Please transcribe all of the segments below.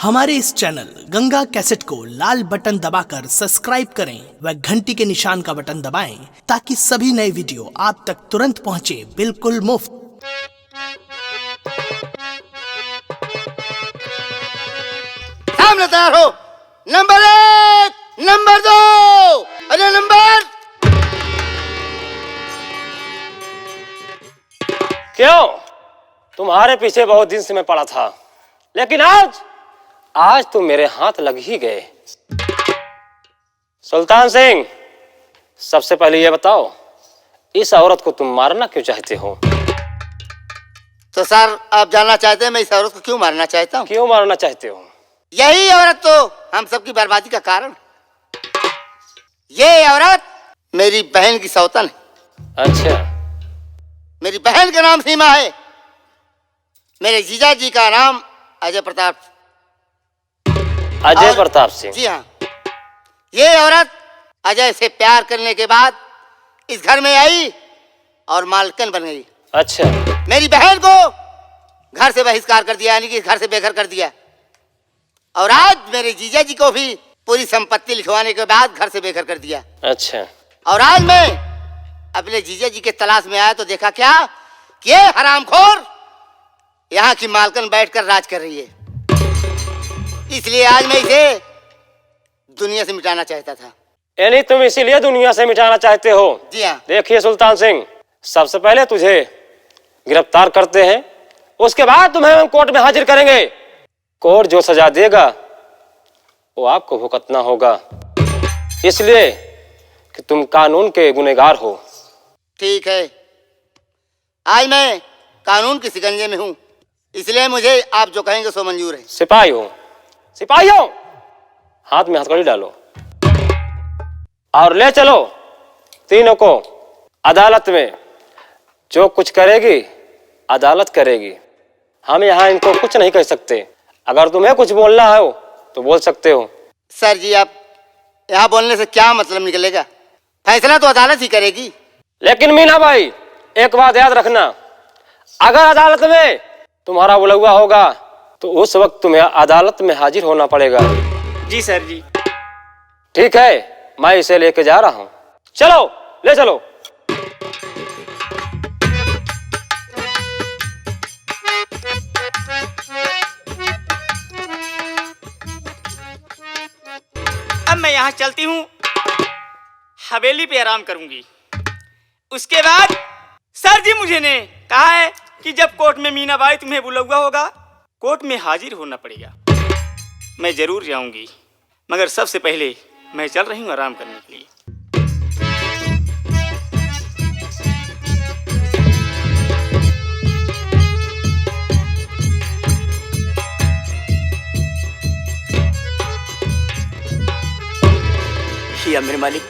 हमारे इस channel Ganga cassette को लाल बटन दबाकर सब्सक्राइब करें व घंटी के निशान का बटन दबाएं ताकि सभी नए वीडियो आप तक तुरंत पहुंचे बिल्कुल मुफ्त। सामने तैयार हो। नंबर 1, नंबर 2, अरे नंबर। क्यों? तुम्हारे पीछे बहुत दिन से मैं पड़ा था, लेकिन आज तुम मेरे हाथ लग ही गए। सुल्तान सिंह, सबसे पहले ये बताओ, इस औरत को तुम मारना क्यों चाहते हो? तो सर, आप जानना चाहते हैं मैं इस औरत को क्यों मारना चाहता हूँ? क्यों मारना चाहते हो? यही औरत तो हम सबकी बर्बादी का कारण। ये औरत मेरी बहन की सौतन है। अच्छा। मेरी बहन का नाम सीमा है, मेरे जीजा जी का नाम अजय प्रताप। अजय प्रताप सिंह? जी हाँ। ये औरत अजय से प्यार करने के बाद इस घर में आई और मालकिन बन गई। अच्छा। मेरी बहन को घर से बहिष्कार कर दिया, यानी कि घर से बेघर कर दिया। और आज मेरे जीजा जी को भी पूरी संपत्ति लिखवाने के बाद घर से बेघर कर दिया। अच्छा। और आज मैं अपने जीजा जी के तलाश में आया तो देखा क्या कि ये हरामखोर यहाँ की मालकिन बैठकर राज कर रही है। इसलिए आज मैं इसे दुनिया से मिटाना चाहता था। यानी तुम इसीलिए दुनिया से मिटाना चाहते हो? जी हाँ। देखिए सुल्तान सिंह, सबसे पहले तुझे गिरफ्तार करते हैं, उसके बाद तुम्हें हम कोर्ट में हाजिर करेंगे। कोर्ट जो सजा देगा वो आपको भुगतना होगा, इसलिए कि तुम कानून के गुनहगार हो। ठीक है, आज मैं कानून के शिकंजे में हूँ, इसलिए मुझे आप जो कहेंगे सो मंजूर है। सिपाही हो, सिपाही हो, हाथ में हथकड़ी डालो और ले चलो तीनों को अदालत में। जो कुछ करेगी अदालत करेगी, हम यहाँ इनको कुछ नहीं कह सकते। अगर तुम्हें कुछ बोलना हो तो बोल सकते हो। सर जी, आप यहाँ बोलने से क्या मतलब निकलेगा? फैसला तो अदालत ही करेगी। लेकिन मीना भाई, एक बात याद रखना, अगर अदालत में तुम्हारा बुलवा होगा तो उस वक्त तुम्हें अदालत में हाजिर होना पड़ेगा। जी सर जी। ठीक है, मैं इसे लेके जा रहा हूं। चलो, ले चलो। अब मैं यहाँ चलती हूँ, हवेली पे आराम करूंगी। उसके बाद सर जी मुझे ने कहा है कि जब कोर्ट में मीना बाई तुम्हें बुलवा होगा, कोर्ट में हाजिर होना पड़ेगा। मैं जरूर जाऊंगी, मगर सबसे पहले मैं चल रही हूँ आराम करने के लिए। या मेरे मालिक,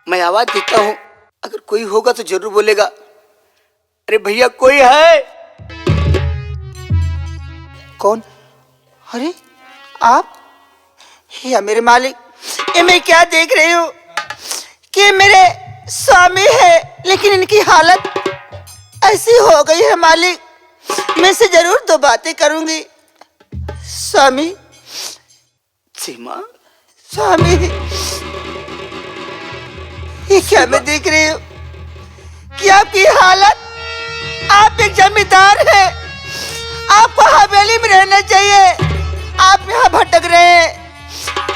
मैं आवाज देता हूँ, अगर कोई होगा तो जरूर बोलेगा। अरे भैया, कोई है? कौन? अरे आप? या मेरे मालिक, ये मैं क्या देख रही हूँ कि मेरे स्वामी है, लेकिन इनकी हालत ऐसी हो गई है मालिक। मैं से जरूर दो बातें करूंगी। स्वामी, सीमा, स्वामी, ये क्या मैं देख रही हूँ कि आपकी हालत, आप एक जमींदार हैं, आपको हवेली में रहना चाहिए, आप यहाँ भटक रहे हैं।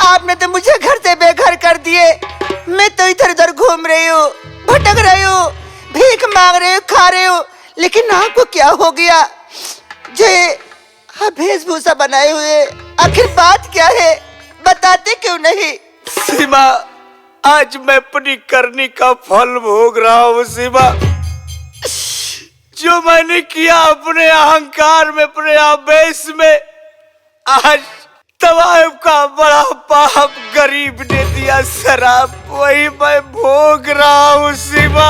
आपने तो मुझे घर से बेघर कर दिए, मैं तो इधर उधर घूम रही हूँ, भटक रही हूँ, भीख मांग रही हूँ, खा रही हूँ, लेकिन आपको क्या हो गया जो आप वेशभूषा बनाए हुए? आखिर बात क्या है, बताते क्यों नहीं? सीमा, आज मैं अपनी करनी का फल भोग रहा हूँ। सीमा, जो मैंने किया अपने अहंकार में, अपने आवेश में, आज तवाइफ का बड़ा पाप गरीब ने दिया शराब, वही मैं भोग रहा हूँ। सीमा,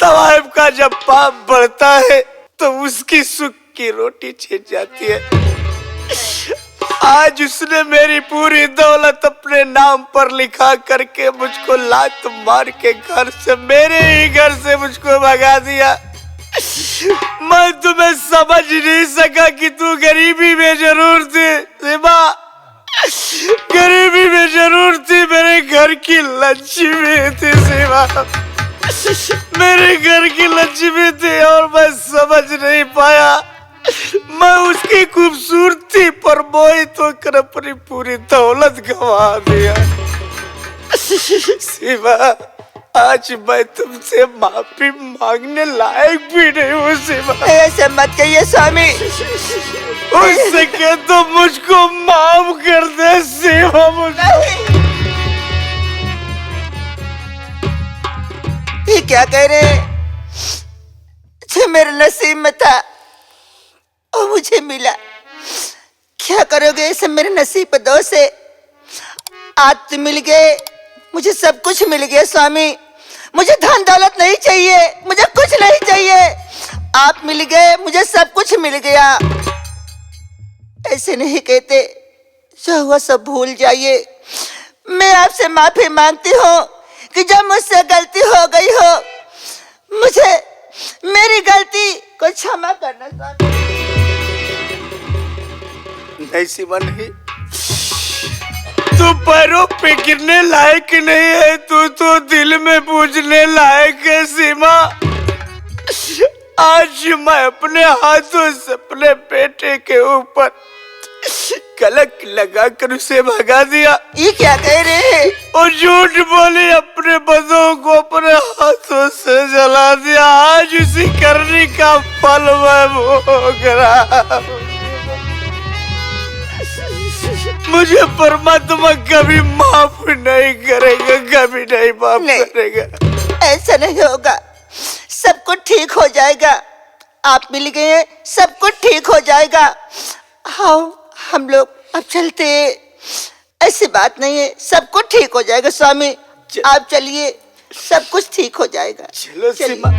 तवाइफ का जब पाप बढ़ता है तो उसकी सुख की रोटी छिन जाती है। आज उसने मेरी पूरी दौलत अपने नाम पर लिखा करके मुझको लात मार के घर से, मेरे ही घर से मुझको भगा दिया। मैं तुम्हें समझ नहीं सका कि तू गरीबी में की लक्ष्मी थी शिवा, मेरे घर की लक्ष्मी थी और मैं समझ नहीं पाया। मैं उसकी खूबसूरती पर मोहित होकर अपनी पूरी दौलत गंवा दिया। शिवा, आज मैं तुमसे माफी मांगने लायक भी नहीं हूँ शिवा। ऐसे मत कहिए स्वामी। हो सके तो मुझको माफ कर दे शिवा। मुझको ये क्या कह रहे हैं? जो मेरे नसीब में था और मुझे मिला, क्या करोगे? इसे मेरे नसीब पे दोष है। आज तुम मिल गए, मुझे सब कुछ मिल गया स्वामी। मुझे धन दौलत नहीं चाहिए, मुझे कुछ नहीं चाहिए। आप मिल गए, मुझे सब कुछ मिल गया। ऐसे नहीं कहते, जो हुआ सब भूल जाइए। मैं आपसे माफी मांगती हूँ कि जब मुझसे गलती हो गई हो, मुझे मेरी गलती को क्षमा करना स्वामी। नहीं शिवा नहीं, तू पैरों पे गिरने लायक नहीं है, तू तो दिल में पूजने लायक है सीमा। आज मैं अपने हाथों से अपने बेटे के ऊपर कलंक लगा कर उसे भगा दिया। ये क्या कह रहे हैं? और झूठ बोली अपने बंदों को अपने हाथों से जला दिया। आज उसी करने का फल मैं भोग रहा। मुझे परमात्मा कभी माफ नहीं करेगा, कभी नहीं माफ करेगा। ऐसा नहीं होगा, सब कुछ ठीक हो जाएगा। आप मिल गए, सब कुछ ठीक हो जाएगा। हाँ, हम लोग अब चलते। ऐसी बात नहीं है, सब कुछ ठीक हो जाएगा स्वामी। आप चलिए, सब कुछ ठीक हो जाएगा। चलो सीमा।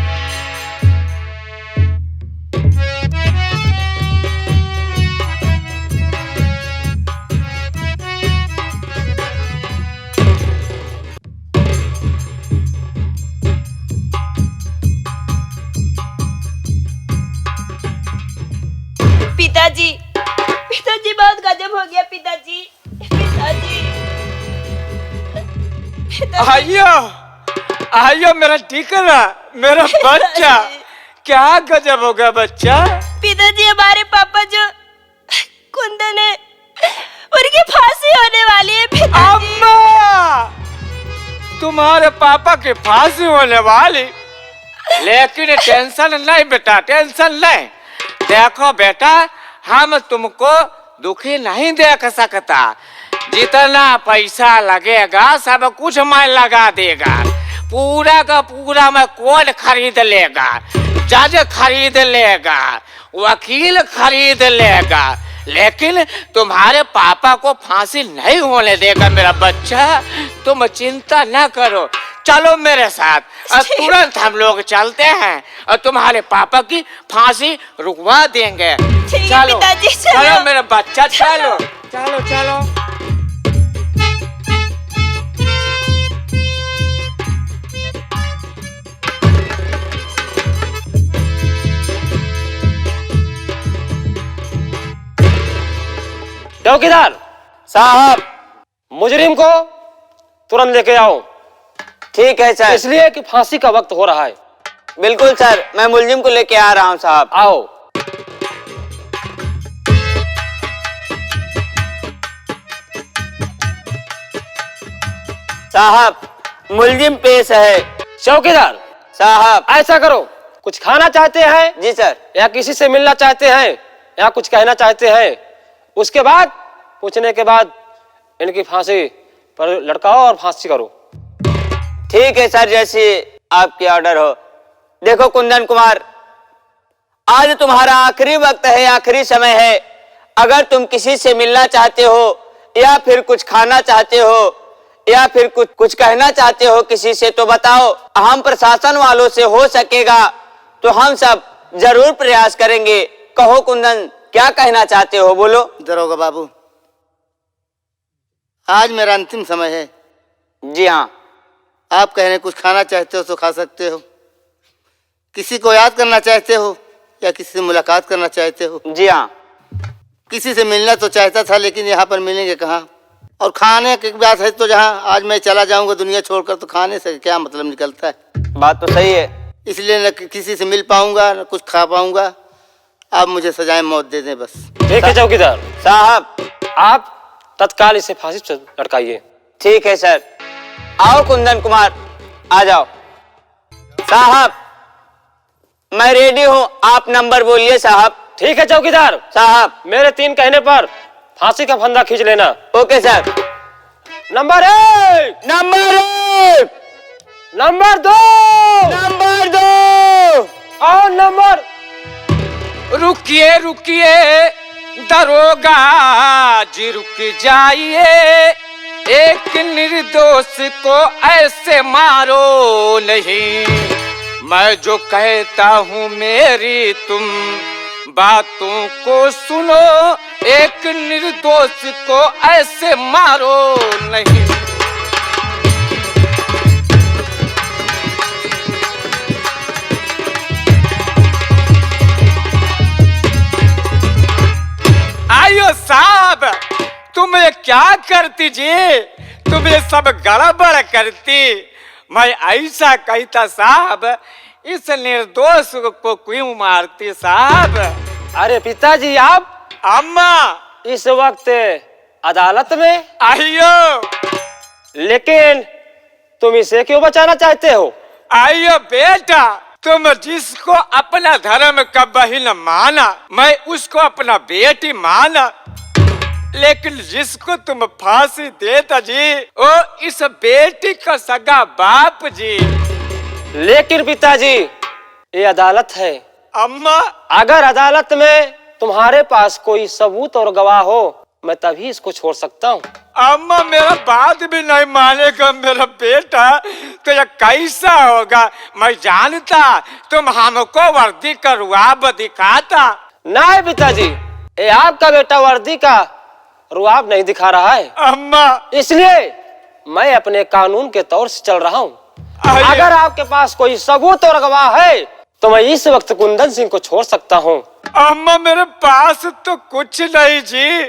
पिताजी, पिताजी बहुत गजब हो गया पिताजी। पिताजी, आइयो आइयो मेरा टीकरा, मेरा बच्चा। क्या गजब हो गया बच्चा। पिताजी, हमारे पापा जो कुंदन है, उनकी फांसी होने वाली है पिताजी। अम्मा, तुम्हारे पापा की फांसी होने वाली? लेकिन टेंशन नहीं बेटा, टेंशन नहीं। देखो बेटा, हम तुमको दुखी नहीं देख सकता। जितना पैसा लगेगा सब कुछ मैं लगा देगा। पूरा का पूरा मैं कोर्ट खरीद लेगा, जज खरीद लेगा, वकील खरीद लेगा, लेकिन तुम्हारे पापा को फांसी नहीं होने देगा मेरा बच्चा। तुम चिंता न करो, चलो मेरे साथ। और तुरंत हम लोग चलते हैं और तुम्हारे पापा की फांसी रुकवा देंगे। चलो पिताजी, चलो मेरा बच्चा, चलो चलो चलो। चौकीदार साहब, मुजरिम को तुरंत लेके आओ। ठीक है सर। इसलिए कि फांसी का वक्त हो रहा है। बिल्कुल सर, मैं मुलजिम को लेके आ रहा हूँ साहब। आओ। साहब, मुलजिम पेश है। चौकीदार साहब। ऐसा करो, कुछ खाना चाहते हैं जी सर। या किसी से मिलना चाहते हैं या कुछ कहना चाहते हैं, उसके बाद पूछने के बाद इनकी फांसी पर लटकाओ और फांसी करो। ठीक है सर, जैसे आपके ऑर्डर हो। देखो कुंदन कुमार, आज तुम्हारा आखिरी वक्त है, आखिरी समय है। अगर तुम किसी से मिलना चाहते हो या फिर कुछ खाना चाहते हो या फिर कुछ कहना चाहते हो किसी से, तो बताओ। हम प्रशासन वालों से हो सकेगा तो हम सब जरूर प्रयास करेंगे। कहो कुंदन, क्या कहना चाहते हो, बोलो। दरोगा बाबू, आज मेरा अंतिम समय है। जी हाँ। आप कह रहे कुछ खाना चाहते हो तो खा सकते हो, किसी को याद करना चाहते हो या किसी से मुलाकात करना चाहते हो। जी हाँ। किसी से मिलना तो चाहता था, लेकिन यहाँ पर मिलेंगे कहाँ। और खाने की बात है तो जहाँ आज मैं चला जाऊंगा दुनिया छोड़कर, तो खाने से क्या मतलब निकलता है। बात तो सही है। इसलिए न किसी से मिल पाऊंगा न कुछ खा पाऊंगा। आप मुझे सजाए मौत दे दें बस। ठीक है चौकीदार साहब, आप तत्काल इसे फांसी से लटकाइए। ठीक है सर। आओ कुंदन कुमार, आ जाओ। साहब मैं रेडी हूँ, आप नंबर बोलिए साहब। ठीक है चौकीदार साहब, मेरे 3 कहने पर फांसी का फंदा खींच लेना। Okay sir. Number 1, number 1, number 2, number 2 और नंबर। रुकिए रुकिए दरोगा जी, रुक जाइए। एक निर्दोष को ऐसे मारो नहीं। मैं जो कहता हूँ मेरी तुम बातों को सुनो। एक निर्दोष को ऐसे मारो नहीं। आयो साहब, तुम ये क्या करती जी? तुम ये सब गड़बड़ करती। मैं ऐसा कहता साहब, इस निर्दोष को क्यों मारती साहब? अरे पिताजी आप अम्मा इस वक्त अदालत में, आइयो। लेकिन तुम इसे क्यों बचाना चाहते हो? आइयो बेटा, तुम जिसको अपना धर्म का बहन माना, मैं उसको अपना बेटी माना। लेकिन जिसको तुम फांसी देता जी, वो इस बेटी का सगा बाप जी। लेकिन पिताजी ये अदालत है। अम्मा, अगर अदालत में तुम्हारे पास कोई सबूत और गवाह हो, मैं तभी इसको छोड़ सकता हूँ। अम्मा मेरा बात भी नहीं मानेगा मेरा बेटा, तो ये कैसा होगा? मैं जानता तुम हमको वर्दी का रुआब दिखाता। नहीं पिताजी, ये आपका बेटा वर्दी का रुआब नहीं दिखा रहा है। अम्मा, इसलिए मैं अपने कानून के तौर से चल रहा हूँ। अगर आपके पास कोई सबूत और गवाह है तो मैं इस वक्त कुंदन सिंह को छोड़ सकता हूँ। अम्मा मेरे पास तो कुछ नहीं जी।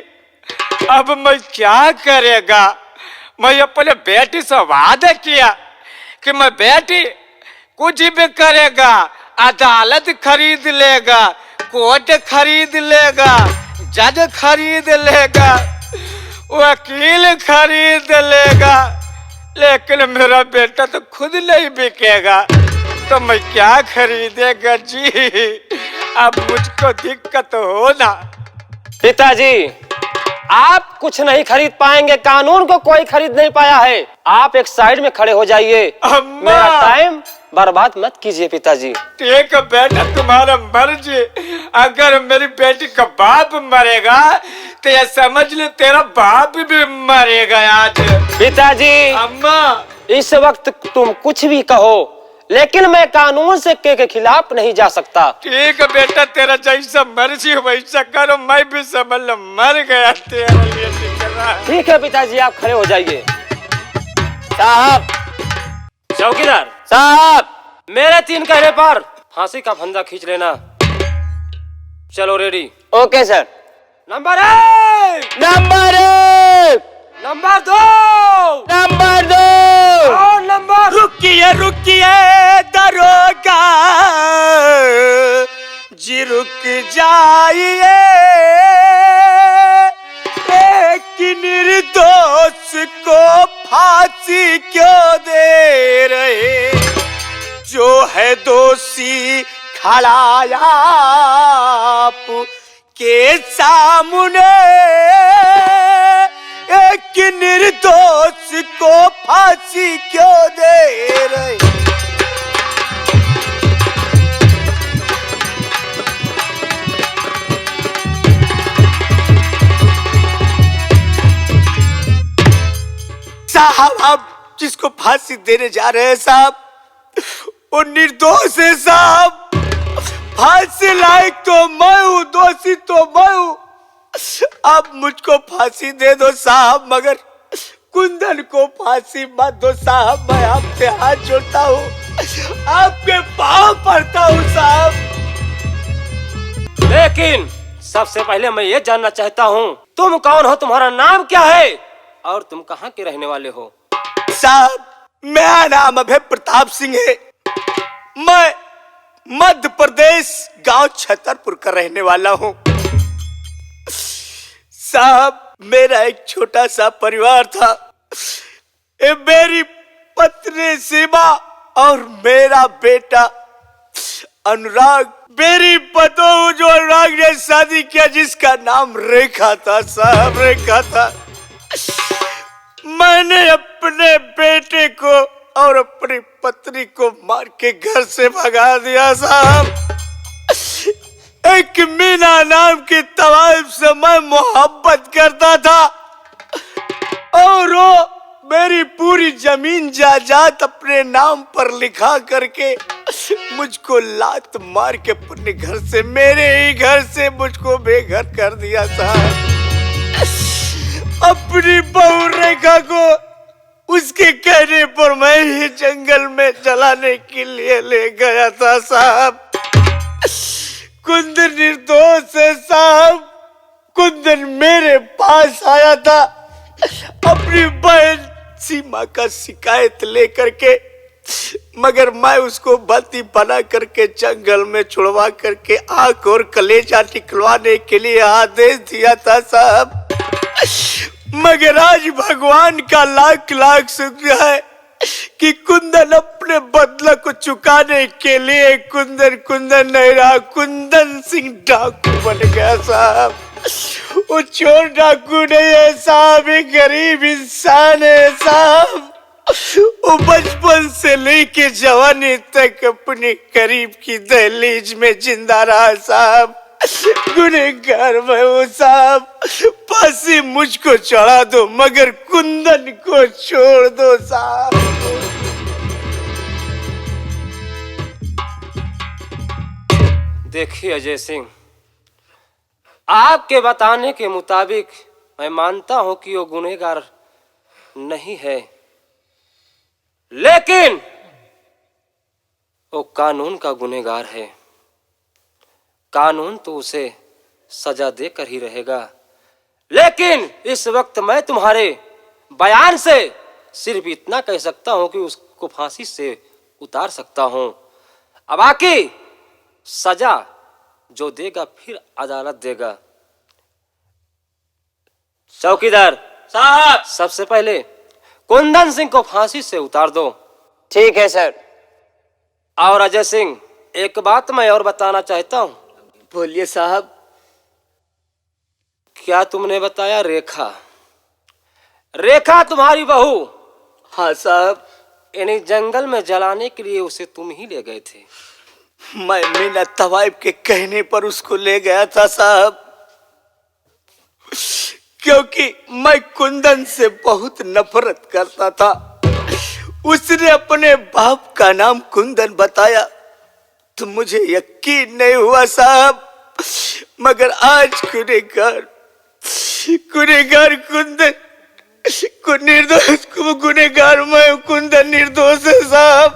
अब मैं क्या करेगा? मैं अपने बेटी से वादा किया कि मैं बेटी कुछ भी करेगा, अदालत खरीद लेगा, कोर्ट खरीद लेगा, जज खरीद लेगा, वकील खरीद लेगा, लेकिन मेरा बेटा तो खुद नहीं बिकेगा। तो मैं क्या खरीदेगा जी? अब मुझको दिक्कत हो ना। पिताजी आप कुछ नहीं खरीद पाएंगे, कानून को कोई खरीद नहीं पाया है। आप एक साइड में खड़े हो जाइए। मेरा टाइम बर्बाद मत कीजिए पिताजी। ठीक है बेटा, तुम्हारा मर्जी। अगर मेरी बेटी का बाप मरेगा तो ये समझ ले तेरा बाप भी मरेगा आज। पिताजी अम्मा, इस वक्त तुम कुछ भी कहो, लेकिन मैं कानून से के खिलाफ नहीं जा सकता। ठीक है बेटा, तेरा जैसा मर्जी वैसा करो। मैं भी समझ लो मर गया तेरे लिए। ठीक है पिताजी, आप खड़े हो जाइए। साहब, चौकीदार साहब, मेरे 3 कहने पर फांसी का फंदा खींच लेना। चलो ready. Okay sir. Number 1, number 1, number 2, number 2 और नंबर। रुकिए रुकिए दरोगा जी, रुक जाइए। एक निर्दोष को फांसी क्यों दे रहे? जो है दोषी खड़ा आप के सामने, एक निर्दोष को फांसी क्यों दे रहे? साहब, आप जिसको फांसी देने जा रहे हैं साहब, वो निर्दोष है साहब। फांसी लायक तो मैं हूँ, दोषी तो मैं हूँ। आप मुझको फांसी दे दो साहब, मगर कुंदन को फांसी मत दो साहब। मैं आपसे हाथ जोड़ता हूँ, आपके पाँव पड़ता हूँ साहब। लेकिन सबसे पहले मैं ये जानना चाहता हूँ, तुम कौन हो? तुम्हारा नाम क्या है? और तुम कहाँ के रहने वाले हो? साहब मेरा नाम अभय प्रताप सिंह है। मैं मध्य प्रदेश गांव छतरपुर का रहने वाला हूँ। साहब मेरा एक छोटा सा परिवार था। मेरी पत्नी सीमा और मेरा बेटा अनुराग। मेरी पतोह जो अनुराग ने शादी किया जिसका नाम रेखा था साहब, रेखा था। मैंने अपने बेटे को और अपनी पत्नी को मार के घर से भगा दिया साहब। एक मीना नाम की तवाइफ से मैं मोहब्बत करता था और वो मेरी पूरी जमीन जायदाद अपने नाम पर लिखा करके मुझको लात मार के अपने घर से, मेरे ही घर से मुझको बेघर कर दिया साहब। अपनी बहू रेखा को उसके कहने पर मैं ही जंगल में जलाने के लिए ले गया था साहब। कुंदन निर्दोष है साहब। कुंदन मेरे पास आया था अपनी बहन सीमा का शिकायत लेकर के, मगर मैं उसको बंदी बना करके जंगल में छुड़वा करके आंख और कलेजा निकलवाने के लिए आदेश दिया था साहब। मगर आज भगवान का लाख लाख शुक्र है कि कुंदन अपने बदला को चुकाने के लिए कुंदन नहीं रहा, कुंदन सिंह डाकू बन गया साहब। वो चोर डाकू नहीं है साहब, एक गरीब इंसान है साहब। वो बचपन से लेके जवानी तक अपने करीब की दहलीज में जिंदा रहा साहब। गुनहगार मैं हूँ साहब। फांसी मुझको चढ़ा दो मगर कुंदन को छोड़ दो साहब। देखिए अजय सिंह, आपके बताने के मुताबिक मैं मानता हूं कि वो गुनहगार नहीं है, लेकिन वो कानून का गुनहगार है। कानून तो उसे सजा देकर ही रहेगा, लेकिन इस वक्त मैं तुम्हारे बयान से सिर्फ इतना कह सकता हूं कि उसको फांसी से उतार सकता हूं। अब बाकी सजा जो देगा फिर अदालत देगा। चौकीदार साहब। सबसे पहले कुंदन सिंह को फांसी से उतार दो। ठीक है सर। और अजय सिंह, एक बात मैं और बताना चाहता हूं। बोलिए साहब। क्या तुमने बताया रेखा? रेखा तुम्हारी बहू? हाँ साहब। यानी जंगल में जलाने के लिए उसे तुम ही ले गए थे? मैं मीना तवाइफ के कहने पर उसको ले गया था साहब, क्योंकि मैं कुंदन से बहुत नफरत करता था। उसने अपने बाप का नाम कुंदन बताया तो मुझे यकीन नहीं हुआ साहब, मगर आज गुनहगार कुंदन को निर्दोष को गुनहगार मैं, कुंदन निर्दोष है साहब।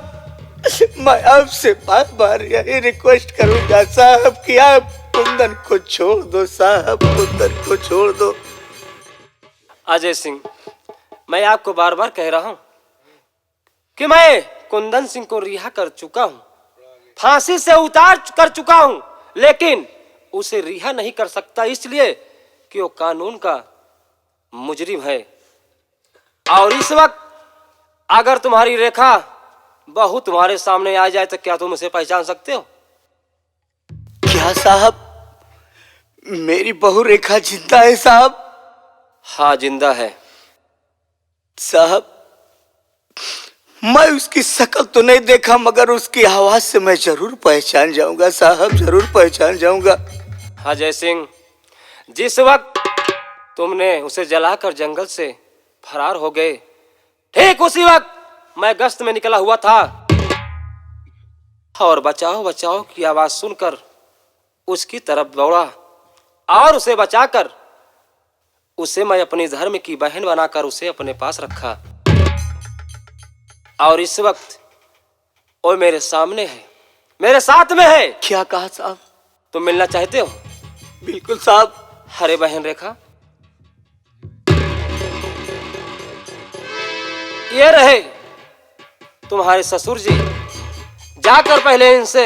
मैं आपसे बार बार यही रिक्वेस्ट करूंगा साहब कि आप कुंदन को छोड़ दो साहब, कुंदन को छोड़ दो। अजय सिंह, मैं आपको बार बार कह रहा हूं कि मैं कुंदन सिंह को रिहा कर चुका हूं, फांसी से उतार कर चुका हूं, लेकिन उसे रिहा नहीं कर सकता इसलिए कि वो कानून का मुजरिम है। और इस वक्त अगर तुम्हारी रेखा बहू तुम्हारे सामने आ जाए तो क्या तुम उसे पहचान सकते हो? क्या साहब मेरी बहू रेखा जिंदा है साहब? हाँ, जिंदा है साहब। मैं उसकी शक्ल तो नहीं देखा मगर उसकी आवाज से मैं जरूर पहचान जाऊंगा साहब, जरूर पहचान जाऊंगा। अजय सिंह, जिस वक्त तुमने उसे जलाकर जंगल से फरार हो गए, ठीक उसी वक्त मैं गश्त में निकला हुआ था और बचाओ बचाओ की आवाज सुनकर उसकी तरफ दौड़ा और उसे बचाकर उसे मैं अपनी धर्म की बहन बनाकर उसे अपने पास रखा। और इस वक्त वो मेरे सामने है, मेरे साथ में है। क्या कहा साहब? तुम मिलना चाहते हो? बिल्कुल साहब। अरे बहन रेखा, ये रहे तुम्हारे ससुर जी। जाकर पहले इनसे,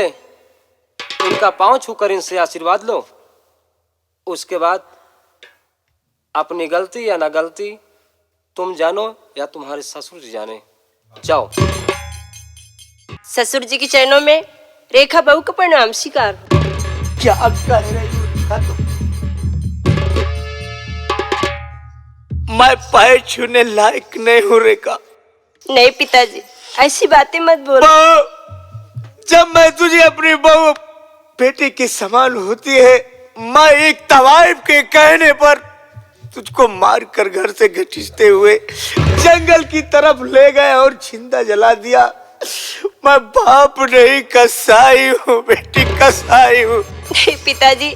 इनका पांव छूकर इनसे आशीर्वाद लो। उसके बाद अपनी गलती या ना गलती तुम जानो या तुम्हारे ससुर जी जाने। जाओ। ससुर जी के चरणों में रेखा बहू का प्रणाम स्वीकार। क्या कह रही हो रेखा तुम? मैं पैर छूने लायक नहीं हूँ रेखा। नहीं पिताजी, ऐसी बातें मत बोलो। बहू, जब मैं तुझे अपनी बहू बेटी के समान होती है, मैं एक तवाइफ के कहने पर तुझको मार कर घर से घसीटते हुए जंगल की तरफ ले गए और जिंदा जला दिया। मैं बाप नहीं कसाई हूँ बेटी, कसाई हूँ। नहीं पिताजी।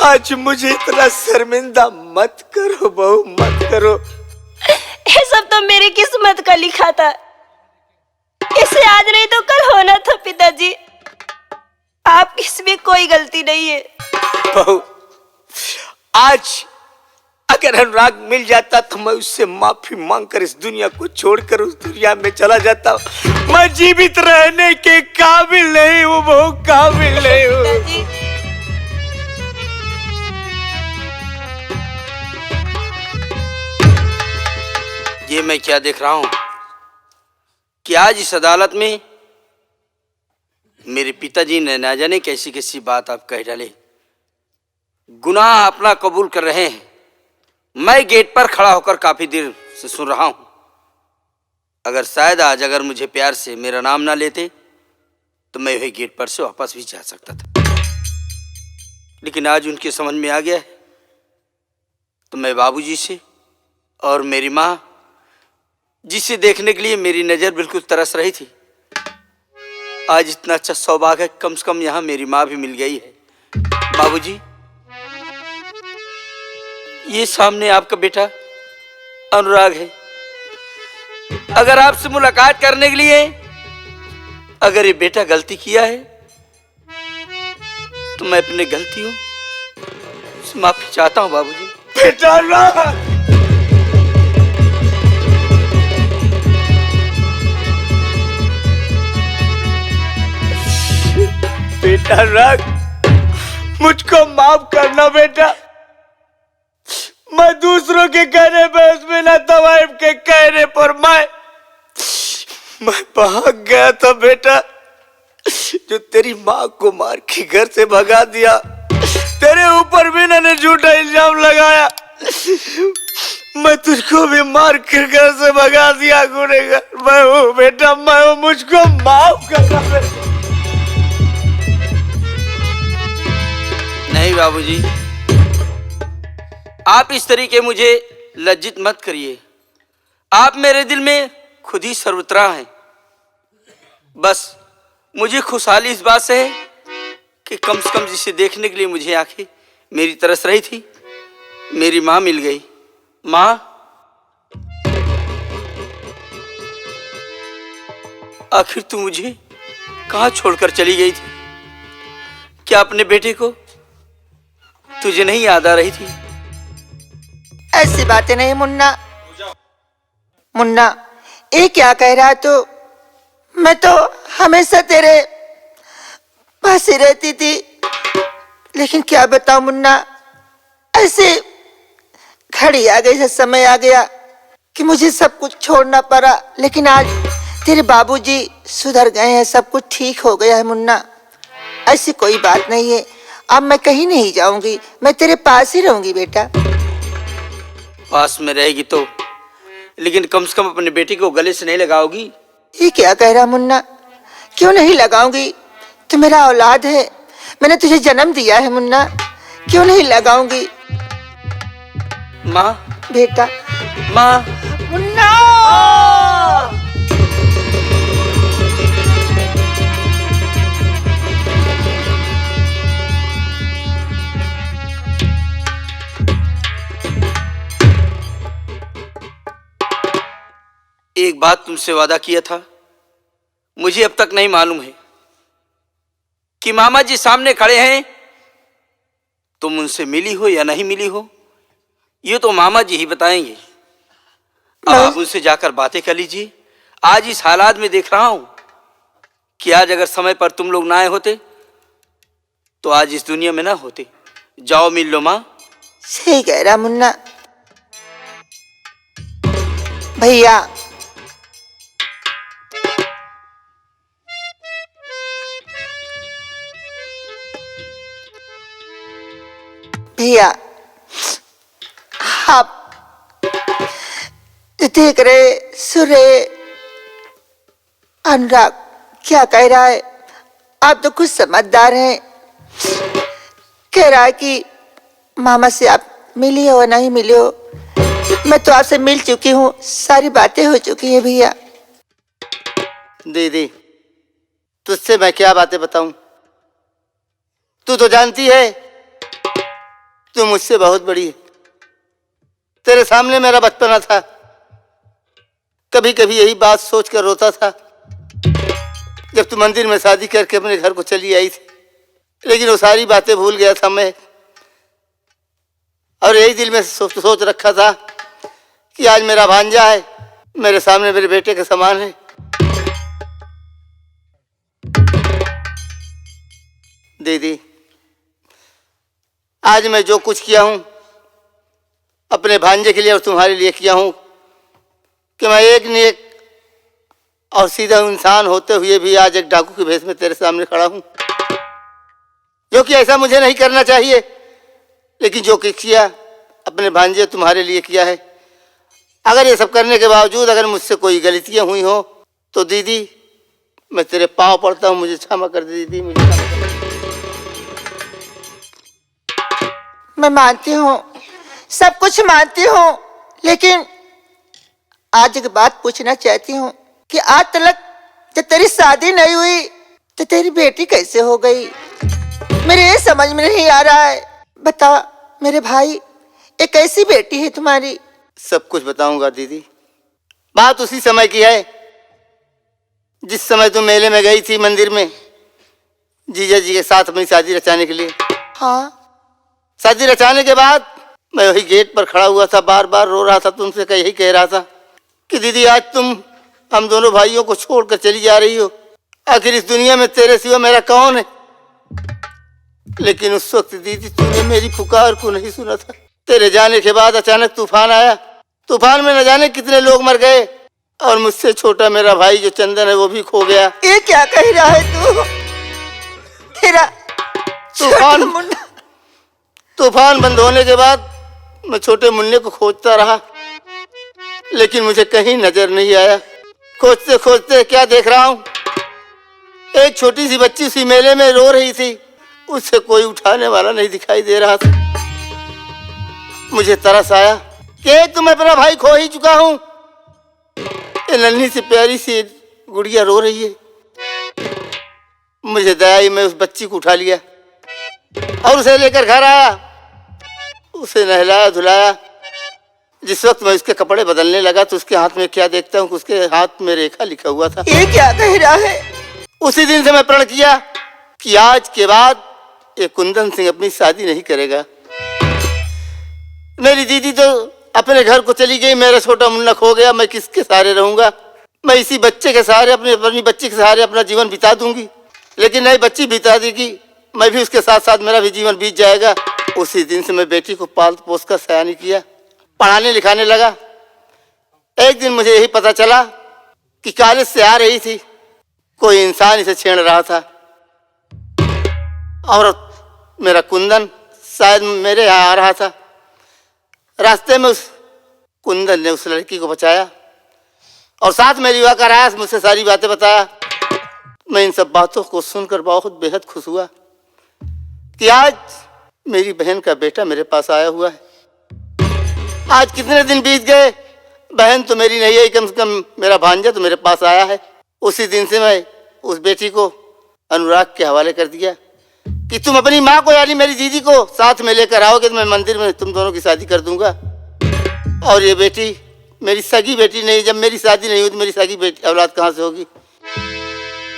आज मुझे इतना शर्मिंदा मत करो बहू, मत करो। ये सब तो मेरी किस्मत का लिखा था। इसे आज नहीं तो कल होना था पिताजी। आपकी इसमें कोई गलती नहीं है। बहू, आज अगर अनुराग मिल जाता तो मैं उससे माफी मांगकर इस दुनिया को छोड़कर उस दुनिया में चला जाता। मैं जीवित रहने के काबिल नहीं हूँ बहू, काबिल नहीं हूँ। पिताजी, ये मैं क्या देख रहा हूं कि आज इस अदालत में मेरे पिताजी ने ना जाने कैसी कैसी बात आप कह डाले। गुनाह अपना कबूल कर रहे हैं। मैं गेट पर खड़ा होकर काफी देर से सुन रहा हूं। अगर शायद आज अगर मुझे प्यार से मेरा नाम ना लेते तो मैं वही गेट पर से वापस भी जा सकता था, लेकिन आज उनके समझ में आ गया है। तो मैं बाबूजी से और मेरी माँ, जिसे देखने के लिए मेरी नजर बिल्कुल तरस रही थी, आज इतना अच्छा सौभाग्य है, कम से कम यहाँ मेरी माँ भी मिल गई है। बाबूजी, ये सामने आपका बेटा अनुराग है। अगर आपसे मुलाकात करने के लिए अगर ये बेटा गलती किया है तो मैं अपनी गलतियों से माफी चाहता हूँ बाबूजी। बेटा अनुराग, बेटा अनुराग, मुझको माफ करना बेटा। मैं दूसरों के कहने पर, उसमें ना तवाइफ के कहने पर मैं भाग गया था बेटा। जो तेरी माँ को मार के घर से भगा दिया, तेरे ऊपर भी इन्होंने झूठा इल्जाम लगाया, मैं तुझको भी मार कर घर से भगा दिया। गुनहगार मैं हूँ बेटा, मैं हूँ, मुझको माफ करना बेटा। नहीं बाबूजी, आप इस तरीके मुझे लज्जित मत करिए। आप मेरे दिल में खुद ही सर्वत्र हैं। बस मुझे खुशहाली इस बात से है कि कम से कम जिसे देखने के लिए मुझे आंखें मेरी तरस रही थी, मेरी माँ मिल गई। माँ, आखिर तू मुझे कहाँ छोड़कर चली गई थी? क्या अपने बेटे को तुझे नहीं याद आ रही थी? ऐसी बातें नहीं मुन्ना। मुन्ना, ये क्या कह रहा तू? मैं तो हमेशा तेरे पास ही रहती थी, लेकिन क्या बताऊं मुन्ना, ऐसे घड़ी आ गई, समय आ गया कि मुझे सब कुछ छोड़ना पड़ा। लेकिन आज तेरे बाबूजी सुधर गए हैं, सब कुछ ठीक हो गया है मुन्ना। ऐसी कोई बात नहीं है। अब मैं कहीं नहीं जाऊंगी, मैं तेरे पास ही रहूंगी बेटा। पास में रहेगी तो, लेकिन कम से कम अपने बेटे को गले से नहीं लगाओगी? ये क्या कह रहा मुन्ना? क्यों नहीं लगाऊंगी? तू मेरा औलाद है, मैंने तुझे जन्म दिया है मुन्ना, क्यों नहीं लगाऊंगी? माँ, बेटा, माँ, मुन्ना। एक बात तुमसे वादा किया था, मुझे अब तक नहीं मालूम है कि मामा जी सामने खड़े हैं, तुम उनसे मिली हो या नहीं मिली हो, ये तो मामा जी ही बताएंगे। आप उससे जाकर बातें कर लीजिए। आज इस हालात में देख रहा हूं कि आज अगर समय पर तुम लोग ना आए होते तो आज इस दुनिया में ना होते। जाओ मिल लो माँ। सही कह रहा मुन्ना। भैया भैया आप देख रहे सुन रहे अनुराग क्या कह रहा है। आप तो कुछ समझदार हैं। कह रहा है कि मामा से आप मिली हो नहीं मिली हो। मैं तो आपसे मिल चुकी हूँ, सारी बातें हो चुकी है भैया। दीदी तुझसे मैं क्या बातें बताऊं। तू तो जानती है तू मुझसे बहुत बड़ी है। तेरे सामने मेरा बचपना था। कभी कभी यही बात सोच कर रोता था जब तू मंदिर में शादी करके अपने घर को चली आई थी। लेकिन वो सारी बातें भूल गया था मैं, और यही दिल में सोच रखा था कि आज मेरा भांजा है, मेरे सामने मेरे बेटे के समान है। दीदी आज मैं जो कुछ किया हूं अपने भांजे के लिए और तुम्हारे लिए किया हूं कि मैं एक नेक और सीधा इंसान होते हुए भी आज एक डाकू के भेष में तेरे सामने खड़ा हूं, जो कि ऐसा मुझे नहीं करना चाहिए, लेकिन जो कि किया अपने भांजे तुम्हारे लिए किया है। अगर ये सब करने के बावजूद अगर मुझसे कोई गलतियां हुई हो तो दीदी मैं तेरे पांव पड़ता हूं, मुझे क्षमा कर दे दीदी, मुझे क्षमा कर दे। मैं मानती हूँ, सब कुछ मानती हूँ, लेकिन आज एक बात पूछना चाहती हूँ कि आज तक जब तेरी शादी नहीं हुई तो तेरी बेटी कैसे हो गई। मेरे ये समझ में नहीं आ रहा है। बता मेरे भाई, एक ऐसी बेटी है तुम्हारी। सब कुछ बताऊंगा दीदी। बात उसी समय की है जिस समय तुम मेले में गई थी मंदिर में जीजा जी के साथ अपनी शादी रचाने के लिए। हाँ, शादी रचाने के बाद मैं वही गेट पर खड़ा हुआ था, बार बार रो रहा था, तुमसे यही कह रहा था कि दीदी आज तुम हम दोनों भाइयों को छोड़कर चली जा रही हो। आखिर इस दुनिया में तेरे सिवा मेरा कौन है। लेकिन उस वक्त दीदी तूने मेरी पुकार को नहीं सुना था। तेरे जाने के बाद अचानक तूफान आया। तूफान में न जाने कितने लोग मर गए और मुझसे छोटा मेरा भाई जो चंदन है वो भी खो गया। ये क्या कह रहा है तू? तेरा तूफान बंद होने के बाद मैं छोटे मुन्ने को खोजता रहा, लेकिन मुझे कहीं नजर नहीं आया। खोजते खोजते क्या देख रहा हूँ, एक छोटी सी बच्ची उसी मेले में रो रही थी। उससे कोई उठाने वाला नहीं दिखाई दे रहा था। मुझे तरस आया कि तुम अपना भाई खो ही चुका हूँ। ये नन्ही सी प्यारी सी गुड़िया रो रही है। मुझे दया आई, मैं उस बच्ची को उठा लिया और उसे लेकर घर आया। उसे नहलाया धुलाया। जिस वक्त मैं उसके कपड़े बदलने लगा तो उसके हाथ में क्या देखता हूँ, उसके हाथ में रेखा लिखा हुआ था। ये क्या कह रहा है? उसी दिन से मैं प्रण किया कि आज के बाद ये कुंदन सिंह अपनी शादी नहीं करेगा। मेरी दीदी तो अपने घर को चली गई, मेरा छोटा मुन्ना खो गया। मैं किसके सहारे रहूंगा? मैं इसी बच्चे के सहारे अपनी बच्ची के सहारे अपना जीवन बिता दूंगी। लेकिन नई बच्ची बिता देगी, मैं भी उसके साथ साथ मेरा भी जीवन बीत जाएगा। उसी दिन से मैं बेटी को पाल पोस कर सयानी किया, पढ़ाने लिखाने लगा। एक दिन मुझे यही पता चला कि कॉलेज से आ रही थी, कोई इंसान इसे छेड़ रहा था और मेरा कुंदन शायद मेरे यहाँ आ रहा था। रास्ते में उस कुंदन ने उस लड़की को बचाया और साथ में रिवा कराया, मुझसे सारी बातें बताया। मैं इन सब बातों को सुनकर बहुत बेहद खुश हुआ कि आज मेरी बहन का बेटा मेरे पास आया हुआ है। आज कितने दिन बीत गए, बहन तो मेरी नहीं आई, कम से कम मेरा भांजा तो मेरे पास आया है। उसी दिन से मैं उस बेटी को अनुराग के हवाले कर दिया कि तुम अपनी माँ को यानी मेरी दीदी को साथ में लेकर आओगे तो मैं मंदिर में तुम दोनों की शादी कर दूंगा। और ये बेटी मेरी सगी बेटी नहीं, जब मेरी शादी नहीं हुई तो मेरी सगी बेटी औलाद कहाँ से होगी।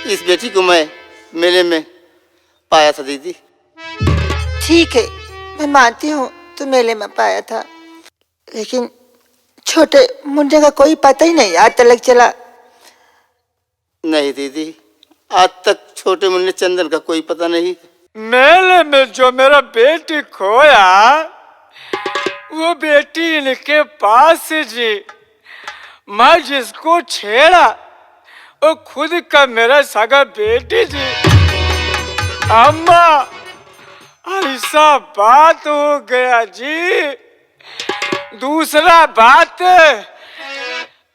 इस बेटी को मैं मेले में पाया था दीदी। ठीक है, मैं मानती हूँ तू मेले में पाया था, लेकिन छोटे मुन्ने का कोई पता ही नहीं आज तक चला। नहीं दीदी, आज तक छोटे मुन्ने चंदन का कोई पता नहीं। मेले में जो मेरा बेटी खोया वो बेटी इनके पास जी। मैं जिसको छेड़ा वो खुद का मेरा सगा बेटी जी। अम्मा ऐसा बात हो गया जी। दूसरा बात,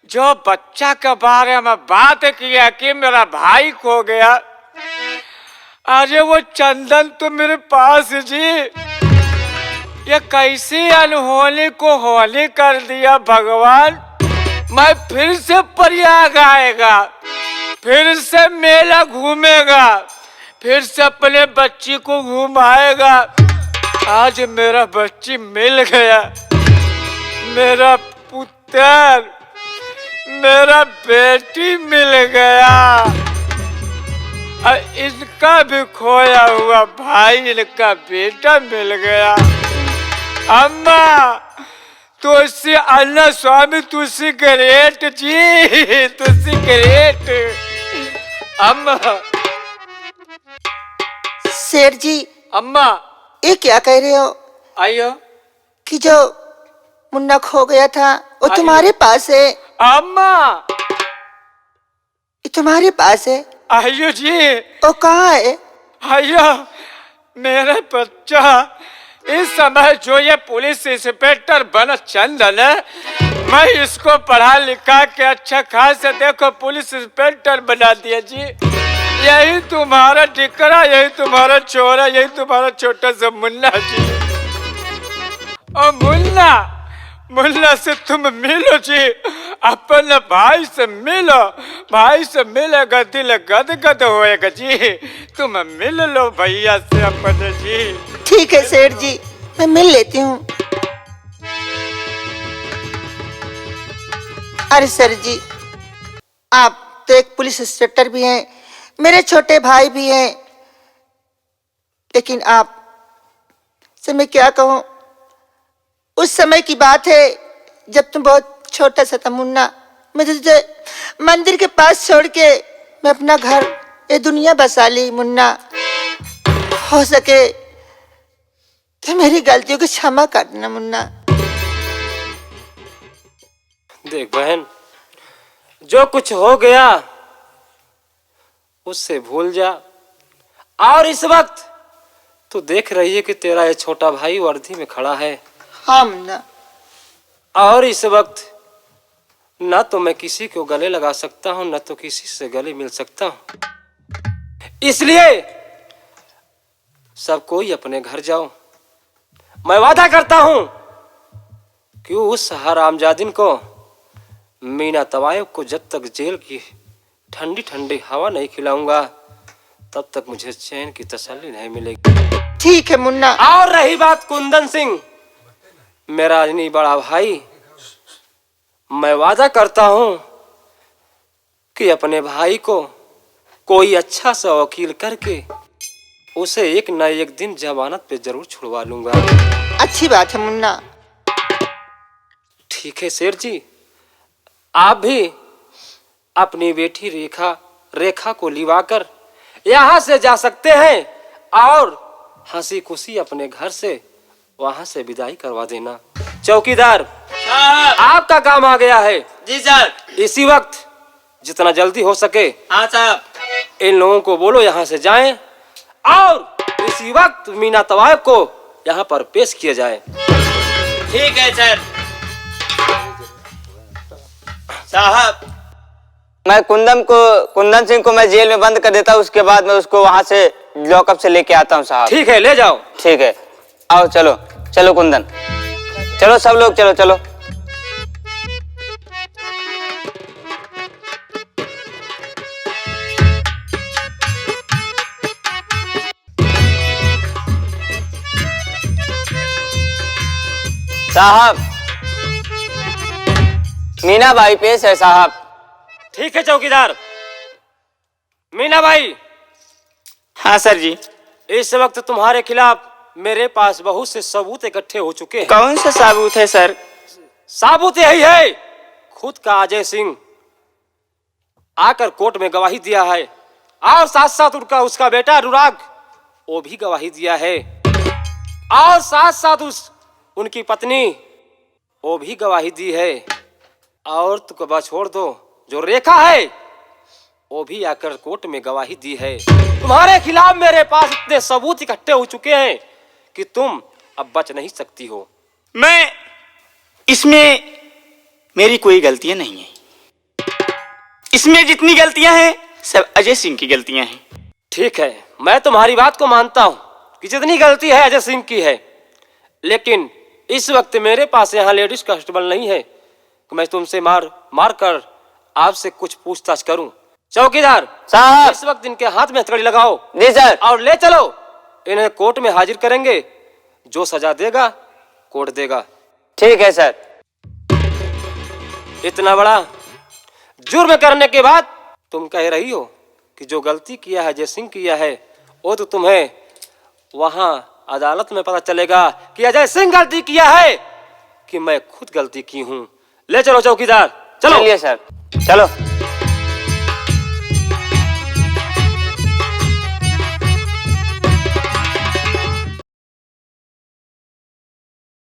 जो बच्चा के बारे में बात किया कि मेरा भाई खो गया, अरे वो चंदन तो मेरे पास जी। ये कैसी अनहोनी को होली कर दिया भगवान। मैं फिर से प्रयाग आएगा, फिर से मेला घूमेगा, फिर से अपने बच्ची को घुमाएगा। आज मेरा बच्ची मिल गया, मेरा पुत्र, मेरा बेटी मिल गया। और इनका भी खोया हुआ भाई, इनका बेटा मिल गया। अम्मा तुलसी अन्ना स्वामी तुलसी ग्रेट जी, तुलसी ग्रेट। अम्मा। सेठ जी। अम्मा। ये क्या कह रहे हो? आइयो। कि जो मुन्ना खो गया था वो तुम्हारे पास है? अम्मा। ये तुम्हारे पास है? आइयो जी। वो कहाँ है? आइयो, मेरा बच्चा इस समय जो ये पुलिस इंस्पेक्टर बना चंदन है, मैं इसको पढ़ा लिखा के अच्छा खासा देखो पुलिस इंस्पेक्टर बना दिया जी। यही तुम्हारा टिकरा, यही तुम्हारा चोरा, यही तुम्हारा छोटा सा मुन्ना जी। और मुन्ना, मुन्ना से तुम मिलो जी, अपने भाई से मिलो। भाई से मिलेगा दिल गद गद होएगा जी। तुम मिल लो भैया से अपने जी। ठीक है सेठ जी, मैं मिल लेती हूँ। अरे सर जी, आप तो एक पुलिस इंस्पेक्टर भी हैं, मेरे छोटे भाई भी हैं, लेकिन आप से मैं क्या कहूँ। उस समय की बात है जब तुम बहुत छोटा सा था मुन्ना। मैं तुझे मंदिर के पास छोड़ के मैं अपना घर, ये दुनिया बसा ली मुन्ना। हो सके तो मेरी गलतियों की क्षमा कर देना मुन्ना। देख बहन, जो कुछ हो गया उससे भूल जा। और इस वक्त तू देख रही है कि तेरा ये छोटा भाई वर्दी में खड़ा है। हाँ मुन्ना। और इस वक्त ना तो मैं किसी को गले लगा सकता हूं, ना तो किसी से गले मिल सकता हूं। इसलिए सब कोई अपने घर जाओ। मैं वादा करता हूं कि उस हरामजादिन को, मीना तवायब को जब तक जेल की ठंडी ठंडी हवा नहीं खिलाऊंगा तब तक मुझे चैन की तसल्ली नहीं मिलेगी। ठीक है मुन्ना। और रही बात कुंदन सिंह, मेरा नहीं बड़ा भाई, मैं वादा करता हूं कि अपने भाई को कोई अच्छा सा वकील करके उसे एक न एक दिन जमानत पे जरूर छुड़वा लूंगा। अच्छी बात है मुन्ना। ठीक है सेठ जी, आप भी अपनी बेटी रेखा को लिवाकर यहाँ से जा सकते हैं और हंसी खुशी अपने घर से वहां से विदाई करवा देना। चौकीदार, आपका काम आ गया है। जी सर। इसी वक्त जितना जल्दी हो सके हाँ साहब। इन लोगों को बोलो यहाँ से जाएं और इसी वक्त मीना तवायब को यहाँ पर पेश किया जाए। ठीक है सर। साहब, मैं कुंदन सिंह को मैं जेल में बंद कर देता हूँ, उसके बाद मैं उसको वहाँ से लॉकअप से लेके आता हूँ साहब। ठीक है, ले जाओ। ठीक है, आओ चलो चलो कुंदन, चलो सब लोग चलो चलो। साहब, मीना बाई पेश है साहब। ठीक है चौकीदार। मीना बाई। हाँ सर जी। इस वक्त तुम्हारे खिलाफ मेरे पास बहुत से सबूत इकट्ठे हो चुके हैं। कौन सा सबूत है सर? साबुत यही है, खुद का अजय सिंह आकर कोर्ट में गवाही दिया है और साथ साथ उसका बेटा अनुराग वो भी गवाही दिया है और साथ साथ उनकी पत्नी वो भी गवाही दी है और तो बस छोड़ दो, जो रेखा है वो भी आकर कोर्ट में गवाही दी है। तुम्हारे खिलाफ मेरे पास इतने सबूत इकट्ठे हो चुके हैं कि तुम अब बच नहीं सकती हो। मैं इसमें मेरी कोई गलतियां नहीं है, इसमें जितनी गलतियां हैं सब अजय सिंह की गलतियां हैं। ठीक है, मैं तुम्हारी बात को मानता हूं कि जितनी गलती है अजय सिंह की है, लेकिन इस वक्त मेरे पास यहाँ लेडीज कांस्टेबल नहीं है कि मैं तुमसे मार कर आपसे कुछ पूछताछ करूं। चौकीदार साहब, इस वक्त इनके हाथ में हथकड़ी लगाओ। जी सर। और ले चलो, इन्हें कोर्ट में हाजिर करेंगे, जो सजा देगा कोर्ट देगा। ठीक है सर। इतना बड़ा जुर्म करने के बाद तुम कह रही हो कि जो गलती किया है अजय सिंह किया है, वो तो तुम्हें वहां अदालत में पता चलेगा कि अजय सिंह गलती किया है कि मैं खुद गलती की हूं। ले चलो चौकीदार, चलो। चलिए सर, चलो।